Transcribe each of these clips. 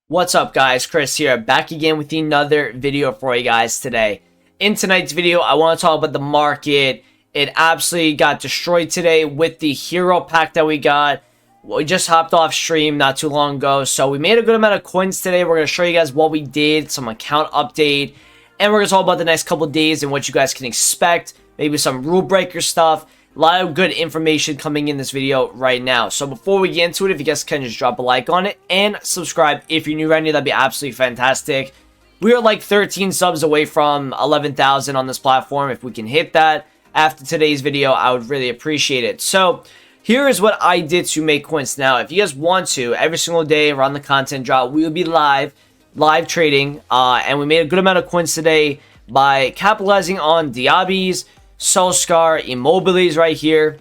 What's up guys, Chris here, back again with another video for you guys today. In tonight's video, I want to talk about the market. It absolutely got destroyed today with the hero pack that we got. We just hopped off stream not too long ago, so we made a good amount of coins today. We're going to show you guys what we did, some account update, and we're going to talk about the next couple days and what you guys can expect. Maybe some Rulebreaker stuff. A lot of good information coming in this video right now. So before we get into it, if you guys can just drop a like on it and subscribe if you're new around here, that'd be absolutely fantastic. We are like 13 subs away from 11,000 on this platform. If we can hit that after today's video, I would really appreciate it. So here is what I did to make coins. Now, if you guys want to, every single day around the content drop, we will be live trading. And we made a good amount of coins today by capitalizing on Diaby's, Solskjaer, Immobiles right here.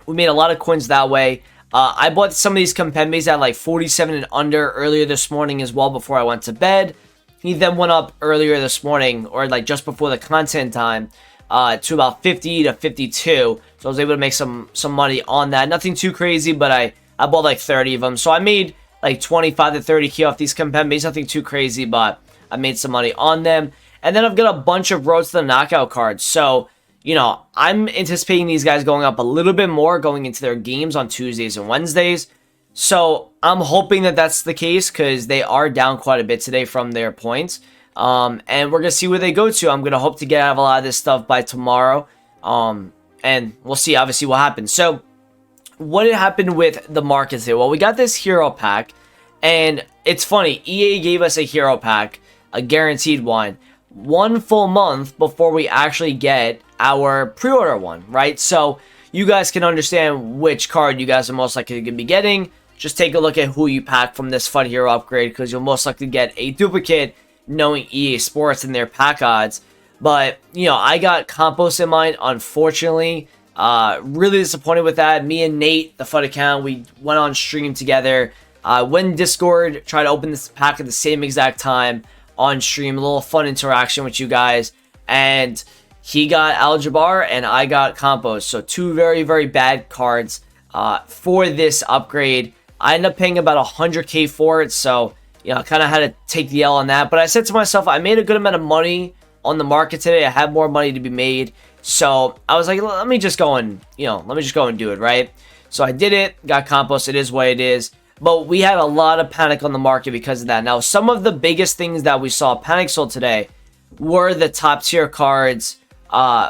We made a lot of coins that way. I bought some of these Compembes at like 47 and under earlier this morning as well before I went to bed. He then went up earlier this morning, or like just before the content time, to about 50 to 52. So I was able to make some money on that. Nothing too crazy, but I bought like 30 of them. So I made like 25 to 30k off these Compembes. Nothing too crazy, but I made some money on them. And then I've got a bunch of roads to the knockout cards. So you know, I'm anticipating these guys going up a little bit more going into their games on Tuesdays and Wednesdays. So I'm hoping that that's the case because they are down quite a bit today from their points. And we're going to see where they go to. I'm going to hope to get out of a lot of this stuff by tomorrow. And we'll see obviously what happens. So what had happened with the markets here? Well, we got this hero pack. And it's funny. EA gave us a hero pack, a guaranteed one full month before we actually get our pre-order one, right? So you guys can understand which card you guys are most likely going to be getting. Just take a look at who you pack from this FUT Hero upgrade because you'll most likely get a duplicate knowing EA Sports and their pack odds. But, you know, I got Campos in mind, unfortunately. Really disappointed with that. Me and Nate, the FUT account, we went on stream together. Went in Discord, tried to open this pack at the same exact time on stream. A little fun interaction with you guys. And he got Al-Jabbar and I got Campos. So two very, very bad cards for this upgrade. I ended up paying about 100k for it. So, you know, I kind of had to take the L on that. But I said to myself, I made a good amount of money on the market today. I had more money to be made. So I was like, let me just go and, you know, let me just go and do it, right? So I did it. Got Campos. It is what it is. But we had a lot of panic on the market because of that. Now, some of the biggest things that we saw panic sold today were the top tier cards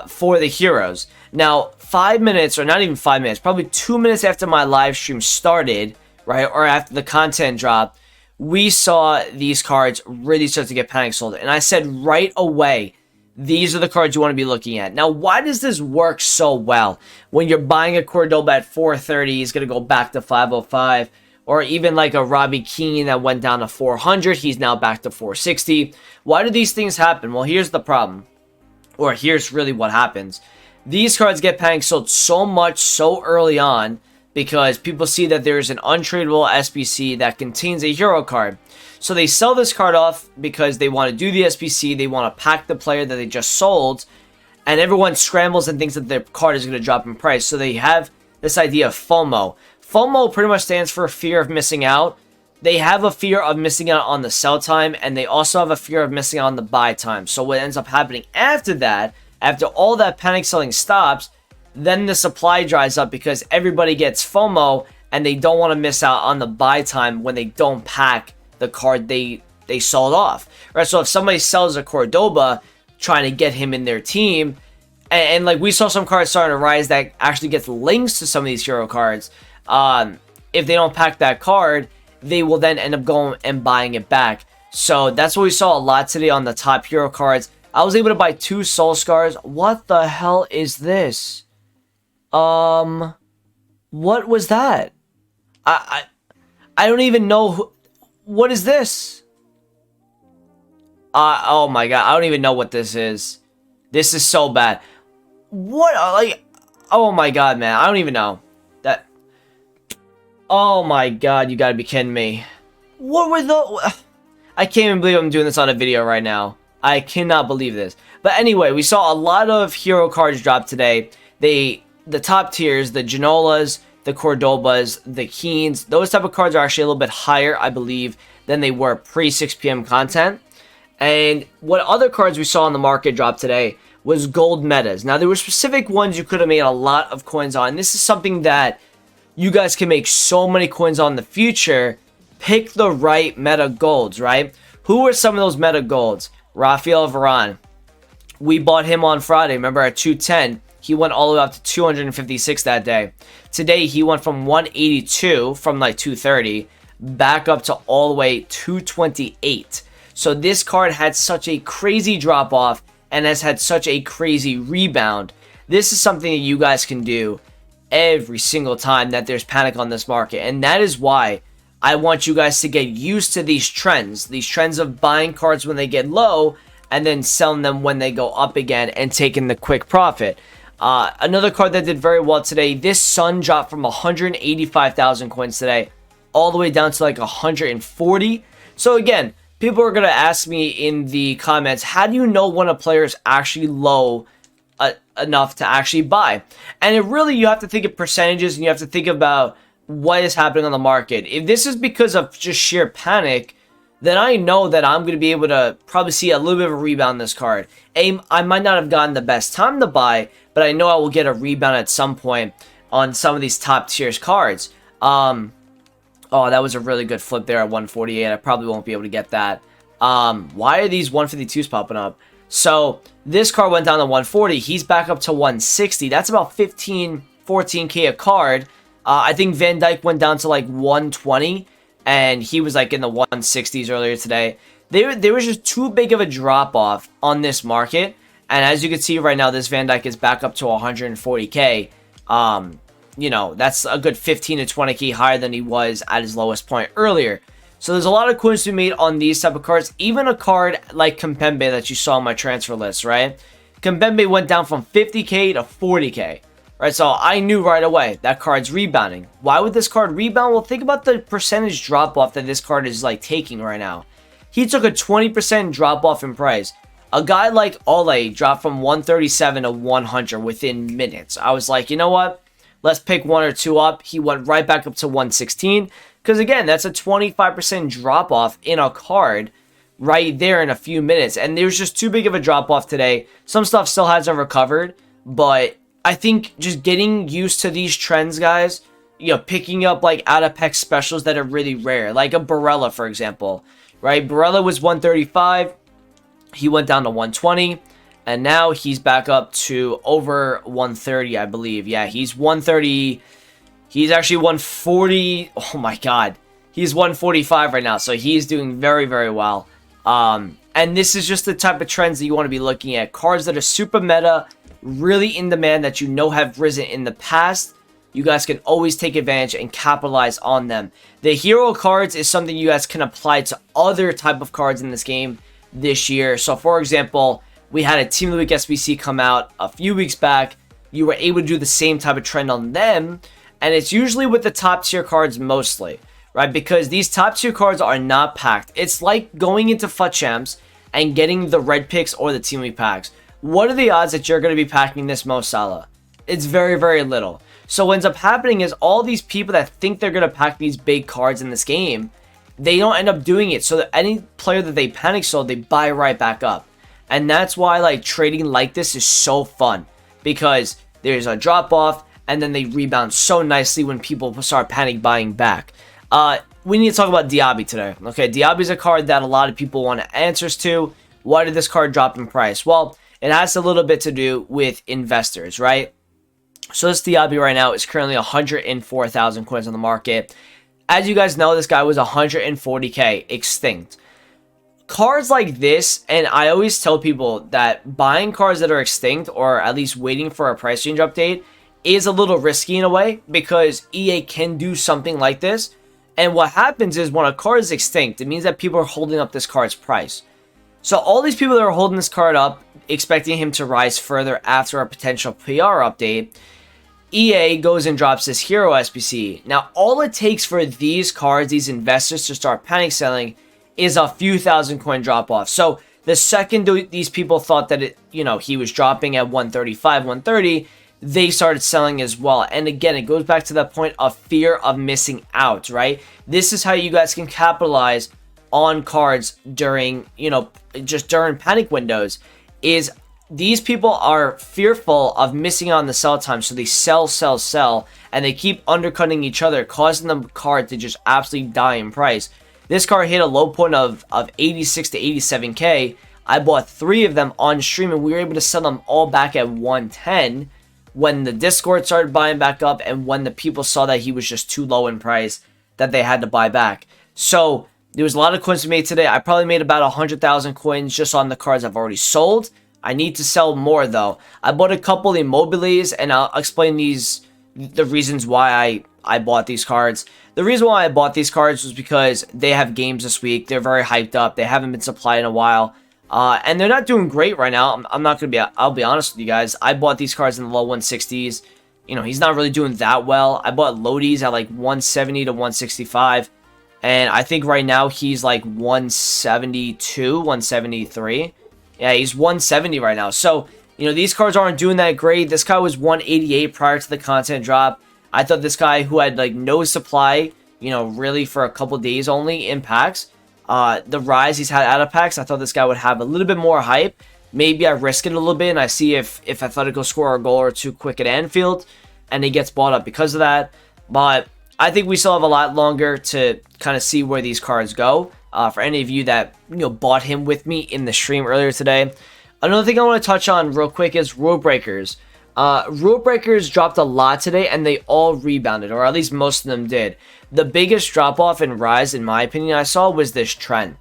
for the heroes. Now, 5 minutes, or not even 5 minutes, probably 2 minutes after my live stream started, right, or after the content dropped, we saw these cards really start to get panic sold. And I said right away, these are the cards you want to be looking at. Now, why does this work so well? When you're buying a Cordoba at 430, he's going to go back to 505. Or even like a Robbie Keane that went down to 400. He's now back to 460. Why do these things happen? Well, here's the problem. Or here's really what happens. These cards get panic sold so much so early on because people see that there's an untradeable SBC that contains a hero card. So they sell this card off because they want to do the SBC. They want to pack the player that they just sold. And everyone scrambles and thinks that their card is going to drop in price. So they have this idea of FOMO. FOMO pretty much stands for fear of missing out. They have a fear of missing out on the sell time, and they also have a fear of missing out on the buy time. So what ends up happening after that, after all that panic selling stops, then the supply dries up because everybody gets FOMO, and they don't want to miss out on the buy time when they don't pack the card they sold off. Right? So if somebody sells a Cordoba, trying to get him in their team, and like we saw some cards starting to rise that actually gets links to some of these hero cards. If they don't pack that card, they will then end up going and buying it back. So that's what we saw a lot today on the top hero cards. I was able to buy 2 Solskjaers. What the hell is this? What was that? I don't even know who, what is this? Oh my god, I don't even know what this is. This is so bad. What, like, oh my god, man, I don't even know. Oh my god, you gotta be kidding me. What were the... I can't even believe I'm doing this on a video right now. I cannot believe this. But anyway, we saw a lot of hero cards drop today. The top tiers, the Ginolas, the Cordobas, the Keens, those type of cards are actually a little bit higher, I believe, than they were pre 6 p.m. content. And what other cards we saw on the market drop today was gold metas. Now, there were specific ones you could have made a lot of coins on. This is something that you guys can make so many coins on in the future. Pick the right meta golds, right? Who were some of those meta golds? Rafael Varane. We bought him on Friday. Remember, at 210, he went all the way up to 256 that day. Today, he went from 182 from like 230 back up to all the way 228. So this card had such a crazy drop off and has had such a crazy rebound. This is something that you guys can do every single time that there's panic on this market. And that is why I want you guys to get used to these trends of buying cards when they get low and then selling them when they go up again and taking the quick profit. Another card that did very well today, this Sun dropped from 185,000 coins today all the way down to like 140. So again, people are going to ask me in the comments, how do you know when a player is actually low enough to actually buy? And it really, you have to think of percentages and you have to think about what is happening on the market. If this is because of just sheer panic, then I know that I'm going to be able to probably see a little bit of a rebound in this card. I might not have gotten the best time to buy, but I know I will get a rebound at some point on some of these top tier cards. Oh, that was a really good flip there at 148. I probably won't be able to get that. Why are these 152s popping up? So this card went down to 140. He's back up to 160. That's about 14K a card. I think Van Dijk went down to like 120, and he was like in the 160s earlier today. There was just too big of a drop off on this market, and as you can see right now, this Van Dijk is back up to 140K. You know, that's a good 15 to 20K higher than he was at his lowest point earlier. So there's a lot of coins to be made on these type of cards. Even a card like Kimpembe that you saw on my transfer list, right? Kimpembe went down from 50K to 40K. Right, so I knew right away that card's rebounding. Why would this card rebound? Well, think about the percentage drop off that this card is like taking right now. He took a 20% drop off in price. A guy like Ole dropped from 137 to 100 within minutes. I was like, you know what? Let's pick one or two up. He went right back up to 116. Because again, that's a 25% drop off in a card right there in a few minutes. And there's just too big of a drop off today. Some stuff still hasn't recovered, but I think just getting used to these trends, guys, you know, picking up like out of pack specials that are really rare, like a Barella, for example, right? Barella was 135, he went down to 120, and now he's back up to over 130, I believe. Yeah, he's 130, he's actually 140, oh my god, he's 145 right now, so he's doing very, very well. And this is just the type of trends that you want to be looking at, cards that are super meta, really in demand, that you know have risen in the past. You guys can always take advantage and capitalize on them. The hero cards is something you guys can apply to other type of cards in this game this year. So for example, we had a Team of the Week SBC come out a few weeks back. You were able to do the same type of trend on them, and it's usually with the top tier cards mostly, right? Because these top tier cards are not packed. It's like going into FUT Champs and getting the red picks or the Team of the Week packs. What are the odds that you're going to be packing this Mo Salah? It's very, very little. So what ends up happening is all these people that think they're going to pack these big cards in this game, they don't end up doing it. So that any player that they panic sold, they buy right back up. And that's why like trading like this is so fun, because there's a drop off and then they rebound so nicely when people start panic buying back. We need to talk about Diaby today. Okay, Diaby is a card that a lot of people want answers to. Why did this card drop in price? Well, it has a little bit to do with investors, right? So this Diaby right now is currently 104,000 coins on the market. As you guys know, this guy was 140K extinct. Cards like this, and I always tell people that buying cards that are extinct, or at least waiting for a price change update, is a little risky in a way, because EA can do something like this. And what happens is when a card is extinct, it means that people are holding up this card's price. So all these people that are holding this card up, expecting him to rise further after a potential PR update, EA goes and drops this hero SBC. Now, all it takes for these cards, these investors, to start panic selling is a few thousand coin drop off. So the second these people thought that he was dropping at 135, 130, they started selling as well. And again, it goes back to that point of fear of missing out, right? This is how you guys can capitalize on cards during, just during panic windows is these people are fearful of missing out on the sell time, so they sell, and they keep undercutting each other, causing the card to just absolutely die in price. This card hit a low point of 86 to 87k. I bought 3 of them on stream, and we were able to sell them all back at 110 when the Discord started buying back up, and when the people saw that he was just too low in price that they had to buy back. So there was a lot of coins made today. I probably made about 100,000 coins just on the cards I've already sold. I need to sell more though. I bought a couple Immobiles, and I'll explain the reasons why I bought these cards. The reason why I bought these cards was because they have games this week. They're very hyped up. They haven't been supplied in a while. And they're not doing great right now. I'm not going to be, I'll be honest with you guys. I bought these cards in the low 160s. He's not really doing that well. I bought Lodi's at like 170 to 165. And I think right now he's like 172, 173. Yeah, he's 170 right now. So, these cards aren't doing that great. This guy was 188 prior to the content drop. I thought this guy who had like no supply, really for a couple days only in packs. The rise he's had out of packs, I thought this guy would have a little bit more hype. Maybe I risk it a little bit and I see if Atletico score a goal or two quick at Anfield and he gets bought up because of that. But I think we still have a lot longer to kind of see where these cards go. For any of you that bought him with me in the stream earlier today. Another thing I want to touch on real quick is Rulebreakers. Rulebreakers dropped a lot today, and they all rebounded, or at least most of them did. The biggest drop off and rise, in my opinion, I saw was this trend,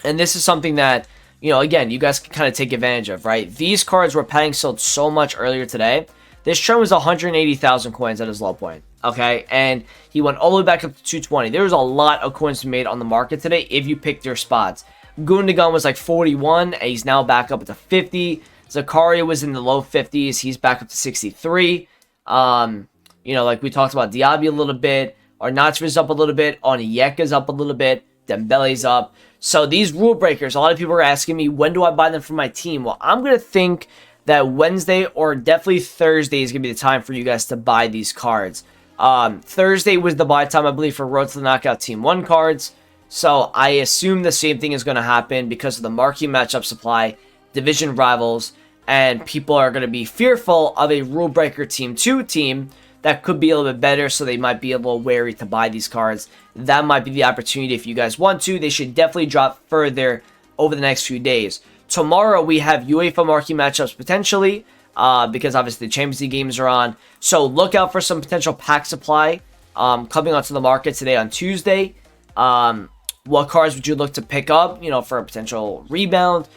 and this is something that again, you guys can kind of take advantage of, right? These cards were panic sold so much earlier today. This trend was 180,000 coins at his low point. Okay, and he went all the way back up to 220. There was a lot of coins made on the market today if you picked your spots. Gundogan was like 41, and he's now back up to 50. Zakaria was in the low 50s. He's back up to 63. Like we talked about Diaby a little bit. Arnautovic up a little bit. Onyeka's up a little bit. Dembele's up. So these rule breakers, a lot of people are asking me, when do I buy them for my team? Well, I'm going to think that Wednesday or definitely Thursday is going to be the time for you guys to buy these cards. Thursday was the buy time, I believe, for Road to the Knockout Team 1 cards. So I assume the same thing is going to happen because of the marquee matchup supply, division rivals, and people are going to be fearful of a Rule Breaker Team 2 team that could be a little bit better, so they might be a little wary to buy these cards. That might be the opportunity if you guys want to. They should definitely drop further over the next few days. Tomorrow we have UEFA marquee matchups potentially, because obviously the Champions League games are on. So look out for some potential pack supply coming onto the market today on Tuesday. What cards would you look to pick up, for a potential rebound?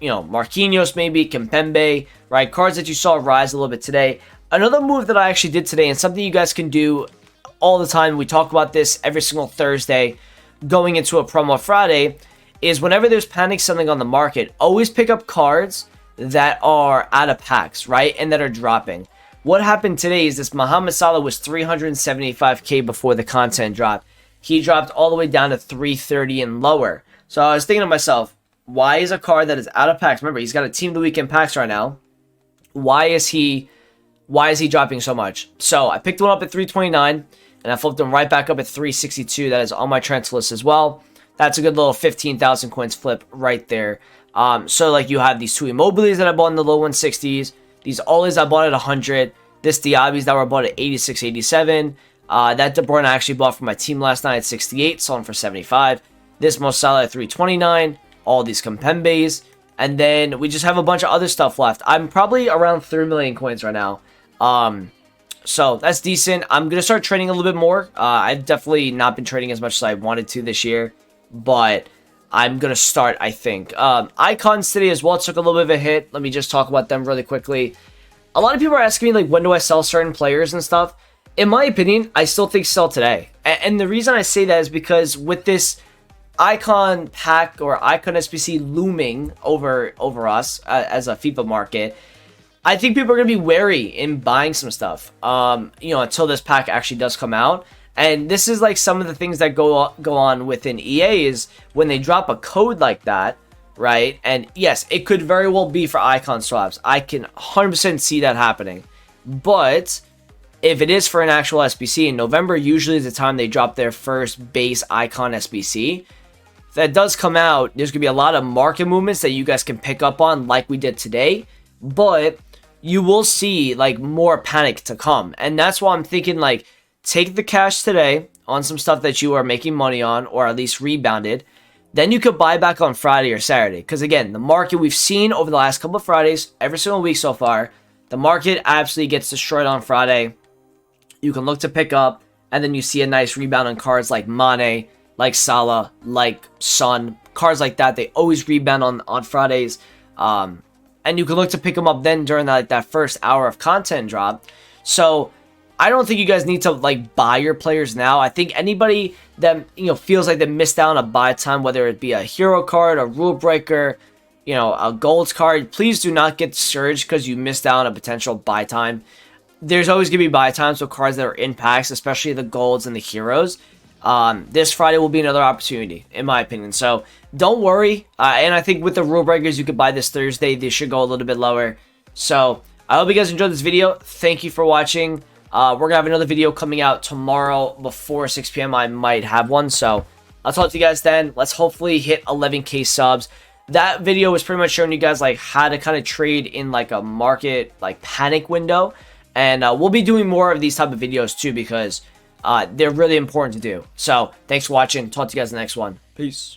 Marquinhos maybe, Kimpembe, right? Cards that you saw rise a little bit today. Another move that I actually did today, and something you guys can do all the time, we talk about this every single Thursday going into a promo Friday, is whenever there's panic selling on the market, always pick up cards that are out of packs, right? And that are dropping. What happened today is this Mohamed Salah was 375k before the content dropped. He dropped all the way down to 330 and lower. So I was thinking to myself, why is a card that is out of packs? Remember, he's got a Team of the Week in packs right now. Why is he dropping so much? So I picked one up at 329, and I flipped him right back up at 362. That is on my transfer list as well. That's a good little 15,000 coins flip right there. So like you have these two Immobiles that I bought in the low 160s. These Olis I bought at 100. This Diaby's that were bought at 86, 87. That De Bruyne I actually bought for my team last night at 68. Sold him for 75. This Mo Salah at 329. All these Kimpembes. And then we just have a bunch of other stuff left. I'm probably around 3 million coins right now. So that's decent. I'm going to start trading a little bit more. I've definitely not been trading as much as I wanted to this year. But I'm going to start, I think. Icons today as well took a little bit of a hit. Let me just talk about them really quickly. A lot of people are asking me, like, when do I sell certain players and stuff? In my opinion, I still think sell today. And the reason I say that is because with this icon pack or icon SBC looming over us as a FIFA market, I think people are going to be wary in buying some stuff, until this pack actually does come out. And this is like some of the things that go on within EA is when they drop a code like that, right? And yes, it could very well be for icon swaps. I can 100% see that happening. But if it is for an actual SBC, in November usually is the time they drop their first base icon SBC. that does come out, there's going to be a lot of market movements that you guys can pick up on like we did today. But you will see like more panic to come. And that's why I'm thinking like take the cash today on some stuff that you are making money on or at least rebounded. Then you could buy back on Friday or Saturday. Because again, the market we've seen over the last couple of Fridays, every single week so far, the market absolutely gets destroyed on Friday. You can look to pick up, and then you see a nice rebound on cards like Mane, like Salah, like Son, cards like that. They always rebound on Fridays. And you can look to pick them up then during that first hour of content drop. So I don't think you guys need to like buy your players now. I think anybody that feels like they missed out on a buy time, whether it be a hero card, a rule breaker, a golds card, please do not get discouraged because you missed out on a potential buy time. There's always going to be buy times with cards that are in packs, especially the golds and the heroes. This Friday will be another opportunity, in my opinion. So don't worry. And I think with the rule breakers, you could buy this Thursday. They should go a little bit lower. So I hope you guys enjoyed this video. Thank you for watching. We're going to have another video coming out tomorrow before 6 p.m. I might have one. So I'll talk to you guys then. Let's hopefully hit 11K subs. That video was pretty much showing you guys like how to kind of trade in like a market like panic window. And we'll be doing more of these type of videos too because they're really important to do. So thanks for watching. Talk to you guys in the next one. Peace.